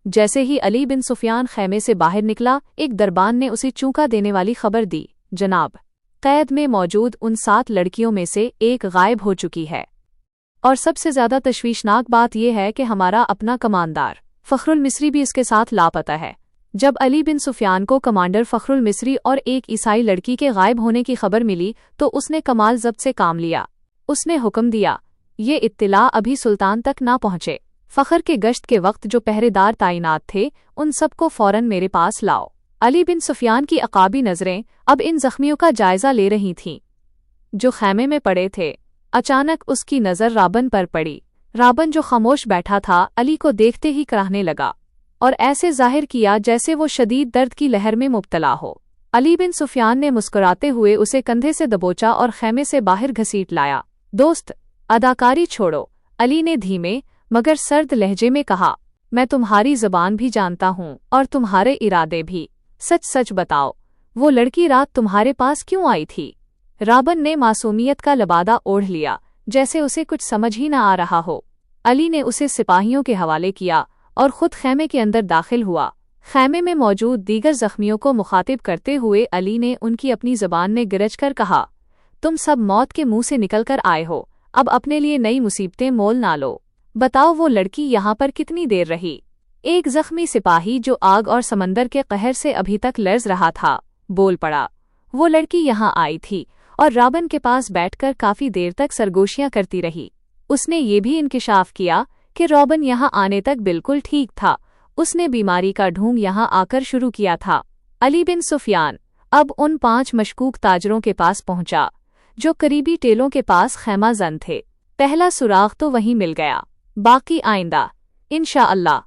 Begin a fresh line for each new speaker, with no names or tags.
جیسے ہی علی بن سفیان خیمے سے باہر نکلا، ایک دربان نے اسے چونکا دینے والی خبر دی، جناب، قید میں موجود ان 7 لڑکیوں میں سے ایک غائب ہو چکی ہے، اور سب سے زیادہ تشویشناک بات یہ ہے کہ ہمارا اپنا کماندار فخر المصری بھی اس کے ساتھ لاپتہ ہے۔ جب علی بن سفیان کو کمانڈر فخر المصری اور ایک عیسائی لڑکی کے غائب ہونے کی خبر ملی تو اس نے کمال ضبط سے کام لیا۔ اس نے حکم دیا، یہ اطلاع ابھی سلطان تک نہ پہنچے، فخر کے گشت کے وقت جو پہرے دار تعینات تھے ان سب کو فوراً میرے پاس لاؤ۔ علی بن سفیان کی عقابی نظریں اب ان زخمیوں کا جائزہ لے رہی تھیں جو خیمے میں پڑے تھے۔ اچانک اس کی نظر رابن پر پڑی۔ رابن جو خاموش بیٹھا تھا علی کو دیکھتے ہی کراہنے لگا اور ایسے ظاہر کیا جیسے وہ شدید درد کی لہر میں مبتلا ہو۔ علی بن سفیان نے مسکراتے ہوئے اسے کندھے سے دبوچا اور خیمے سے باہر گھسیٹ لایا۔ دوست، اداکاری چھوڑو، علی نے دھیمے مگر سرد لہجے میں کہا، میں تمہاری زبان بھی جانتا ہوں اور تمہارے ارادے بھی، سچ سچ بتاؤ، وہ لڑکی رات تمہارے پاس کیوں آئی تھی؟ رابن نے معصومیت کا لبادہ اوڑھ لیا جیسے اسے کچھ سمجھ ہی نہ آ رہا ہو۔ علی نے اسے سپاہیوں کے حوالے کیا اور خود خیمے کے اندر داخل ہوا۔ خیمے میں موجود دیگر زخمیوں کو مخاطب کرتے ہوئے علی نے ان کی اپنی زبان میں گرج کر کہا، تم سب موت کے منہ سے نکل کر آئے ہو، اب اپنے لیے نئی مصیبتیں مول نہ لو۔ بتاؤ وہ لڑکی یہاں پر کتنی دیر رہی؟ ایک زخمی سپاہی جو آگ اور سمندر کے قہر سے ابھی تک لرز رہا تھا بول پڑا، وہ لڑکی یہاں آئی تھی اور رابن کے پاس بیٹھ کر کافی دیر تک سرگوشیاں کرتی رہی۔ اس نے یہ بھی انکشاف کیا کہ رابن یہاں آنے تک بالکل ٹھیک تھا، اس نے بیماری کا ڈھونگ یہاں آ کر شروع کیا تھا۔ علی بن سفیان اب ان 5 مشکوک تاجروں کے پاس پہنچا جو قریبی ٹیلوں کے پاس خیمہ زن تھے۔ پہلا سراغ تو وہیں مل گیا، باقی آئندہ انشاءاللہ